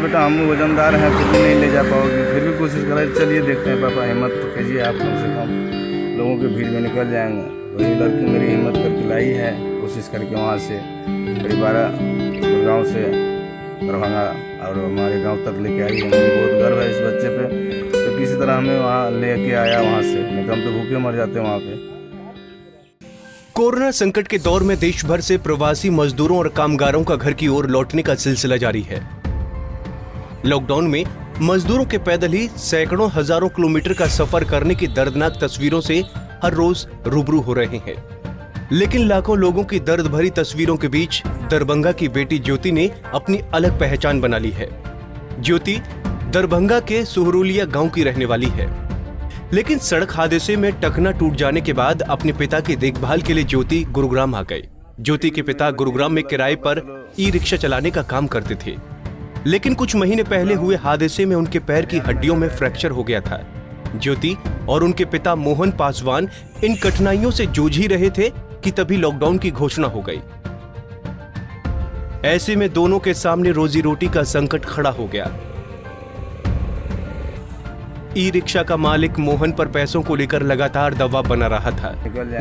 बेटा हम वजनदार हैं, फिर भी नहीं ले जा पाओगे, फिर भी कोशिश करें, चलिए देखते हैं पापा, हिम्मत तो कीजिए आप, कम से कम लोगों की भीड़ में निकल जाएंगे। वही लड़की मेरी हिम्मत करके लाई है, कोशिश करके वहाँ से करीब 12 गाँव से दरभंगा और हमारे गांव तक लेके आई है। मुझे बहुत गर्व है इस बच्चे पे, तो किसी तरह हमें वहाँ लेके आया वहाँ से, नहीं तो हम तो भूखे मर जाते वहाँ पे। कोरोना संकट के दौर में देश भर से प्रवासी मजदूरों और कामगारों का घर की ओर लौटने का सिलसिला जारी है। लॉकडाउन में मजदूरों के पैदल ही सैकड़ों हजारों किलोमीटर का सफर करने की दर्दनाक तस्वीरों से हर रोज रूबरू हो रहे हैं। लेकिन लाखों लोगों की दर्द भरी तस्वीरों के बीच दरभंगा की बेटी ज्योति ने अपनी अलग पहचान बना ली है। ज्योति दरभंगा के सुहरोलिया गांव की रहने वाली है, लेकिन सड़क हादसे में टखना टूट जाने के बाद अपने पिता की देखभाल के लिए ज्योति गुरुग्राम आ गई। ज्योति के पिता गुरुग्राम में किराए पर ई-रिक्शा चलाने का काम करते थे, लेकिन कुछ महीने पहले हुए हादसे में उनके पैर की हड्डियों में फ्रैक्चर हो गया था। ज्योति और उनके पिता मोहन पासवान इन कठिनाइयों से जूझ ही रहे थे कि तभी लॉकडाउन की घोषणा हो गई। ऐसे में दोनों के सामने रोजी रोटी का संकट खड़ा हो गया। ई रिक्शा का मालिक मोहन पर पैसों को लेकर लगातार दबाव बना रहा था।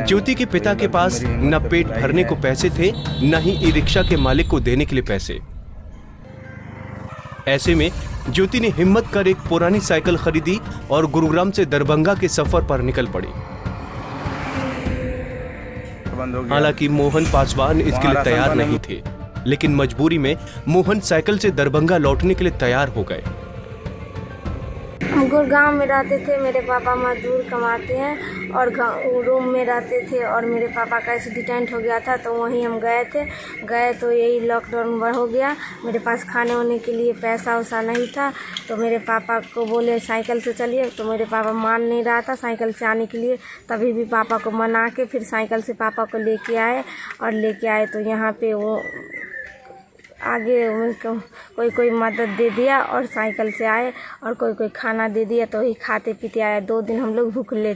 ज्योति के पिता के पास न पेट भरने को पैसे थे, न ही ई रिक्शा के मालिक को देने के लिए पैसे। ऐसे में ज्योति ने हिम्मत कर एक पुरानी साइकिल खरीदी और गुरुग्राम से दरभंगा के सफर पर निकल पड़ी। हालांकि मोहन पासवान इसके लिए तैयार नहीं थे, लेकिन मजबूरी में मोहन साइकिल से दरभंगा लौटने के लिए तैयार हो गए। हम गुरुग्राम में रहते थे, मेरे पापा मजदूर कमाते हैं और रूम में रहते थे, और मेरे पापा का एक्सीडेंट हो गया था तो वहीं हम गए तो यही लॉकडाउन हो गया। मेरे पास खाने वाने के लिए पैसा वैसा नहीं था, तो मेरे पापा को बोले साइकिल से चलिए, तो मेरे पापा मान नहीं रहा था साइकिल से आने के लिए। तभी भी पापा को मना के फिर साइकिल से पापा को लेके आए तो यहाँ पे वो आगे कोई मदद दे दिया और साइकिल से आए, और कोई खाना दे दिया, तो वही खाते पीते आए। 2 दिन हम लोग भूखले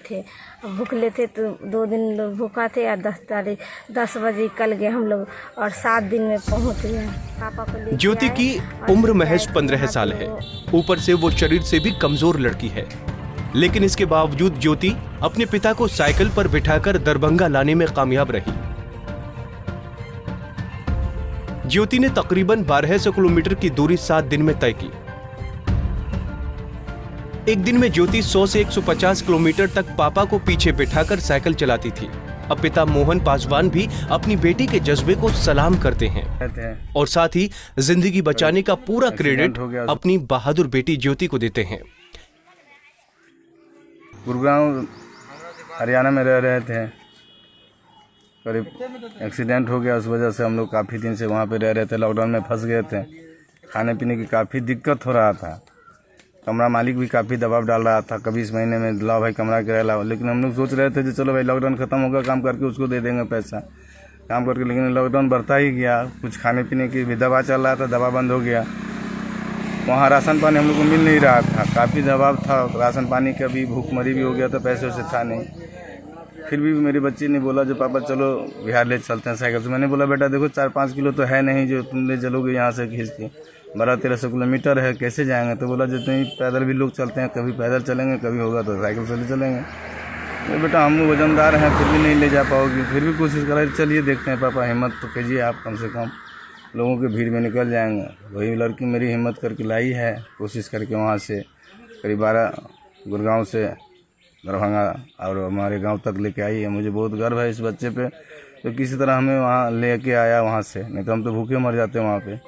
थे तो 2 दिन लोग भूखा थे, और 10 बजे निकल गए हम लोग, और 7 दिन में पहुंच गए पापा को लेके। ज्योति की उम्र महज 15 साल है, ऊपर से वो शरीर से भी कमजोर लड़की है, लेकिन इसके बावजूद ज्योति अपने पिता को साइकिल पर बिठाकर दरभंगा लाने में कामयाब रही। ज्योति ने तकरीबन 1200 किलोमीटर की दूरी 7 दिन में तय की। एक दिन में ज्योति 100 से 150 किलोमीटर तक पापा को पीछे बिठाकर साइकिल चलाती थी। अब पिता मोहन पासवान भी अपनी बेटी के जज्बे को सलाम करते हैं और साथ ही जिंदगी बचाने का पूरा क्रेडिट अपनी बहादुर बेटी ज्योति को देते हैं। गुरुग्राम हरियाणा में रह रहे थे, करीब एक्सीडेंट हो गया, उस वजह से हम लोग काफ़ी दिन से वहाँ पे रह रहे थे, लॉकडाउन में फंस गए थे। खाने पीने की काफ़ी दिक्कत हो रहा था, कमरा मालिक भी काफ़ी दबाव डाल रहा था, कभी इस महीने में लाओ भाई कमरा किराया लाओ, लेकिन हम लोग सोच रहे थे कि चलो भाई लॉकडाउन खत्म होगा, काम करके उसको दे देंगे पैसा, काम करके। लेकिन लॉकडाउन बढ़ता ही गया, कुछ खाने पीने की भी दवा चल रहा था, दवा बंद हो गया। वहाँ राशन पानी हम लोग को मिल नहीं रहा था, काफ़ी दबाव था राशन पानी का भी, भूखमरी भी हो गया था, पैसे वैसे था नहीं। फिर भी मेरी बच्ची ने बोला जो पापा चलो बिहार ले चलते हैं साइकिल से। मैंने बोला बेटा देखो 4-5 किलो तो है नहीं जो तुम ले चलोगे यहाँ से खींच के, 1200-1300 किलोमीटर है, कैसे जाएंगे। तो बोला जितने ही पैदल भी लोग चलते हैं, कभी पैदल चलेंगे, कभी होगा तो साइकिल से ले चलेंगे। तो बेटा हम वजनदार हैं, फिर भी नहीं ले जा पाओगे, फिर भी कोशिश करें, चलिए देखते हैं पापा, हिम्मत तो कीजिए आप, कम से कम लोगों की भीड़ में निकल जाएंगे। वही लड़की मेरी हिम्मत करके लाई है, कोशिश करके वहाँ से करीब 12 गुरुग्राम से दरभंगा और हमारे गांव तक लेके आई है। मुझे बहुत गर्व है इस बच्चे पे, तो किसी तरह हमें वहाँ लेके आया वहाँ से, नहीं तो हम तो भूखे मर जाते वहाँ पे।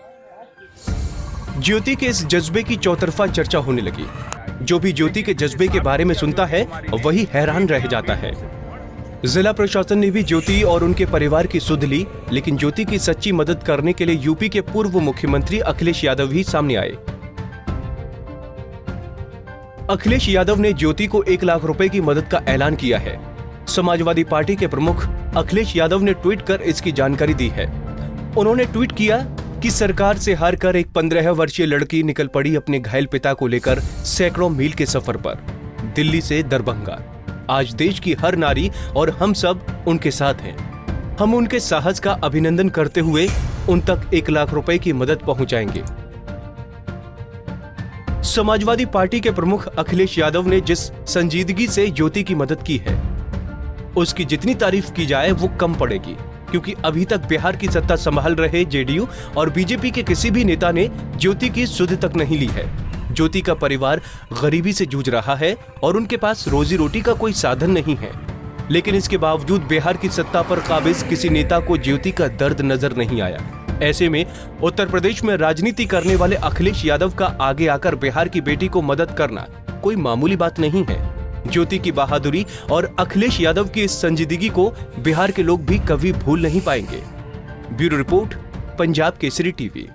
ज्योति के इस जज्बे की चौतरफा चर्चा होने लगी। जो भी ज्योति के जज्बे के बारे में सुनता है वही हैरान रह जाता है। जिला प्रशासन ने भी ज्योति और उनके परिवार की सुध ली, लेकिन ज्योति की सच्ची मदद करने के लिए यूपी के पूर्व मुख्यमंत्री अखिलेश यादव ही सामने आए। अखिलेश यादव ने ज्योति को 1 लाख रुपए की मदद का ऐलान किया है। समाजवादी पार्टी के प्रमुख अखिलेश यादव ने ट्वीट कर इसकी जानकारी दी है। उन्होंने ट्वीट किया कि सरकार से हार कर एक 15 वर्षीय लड़की निकल पड़ी अपने घायल पिता को लेकर सैकड़ों मील के सफर पर, दिल्ली से दरभंगा। आज देश की हर नारी और हम सब उनके साथ हैं। हम उनके साहस का अभिनंदन करते हुए उन तक 1 लाख रुपए की मदद पहुंचाएंगे। समाजवादी पार्टी के प्रमुख अखिलेश यादव ने जिस संजीदगी से ज्योति की मदद की है, उसकी जितनी तारीफ की जाए वो कम पड़ेगी, क्योंकि अभी तक बिहार की सत्ता संभाल रहे जेडीयू और बीजेपी के किसी भी नेता ने ज्योति की सुध तक नहीं ली है। ज्योति का परिवार गरीबी से जूझ रहा है और उनके पास रोजी रोटी का कोई साधन नहीं है, लेकिन इसके बावजूद बिहार की सत्ता पर काबिज किसी नेता को ज्योति का दर्द नजर नहीं आया। ऐसे में उत्तर प्रदेश में राजनीति करने वाले अखिलेश यादव का आगे आकर बिहार की बेटी को मदद करना कोई मामूली बात नहीं है। ज्योति की बहादुरी और अखिलेश यादव की इस संजीदगी को बिहार के लोग भी कभी भूल नहीं पाएंगे। Bureau report, Punjab Kesari TV.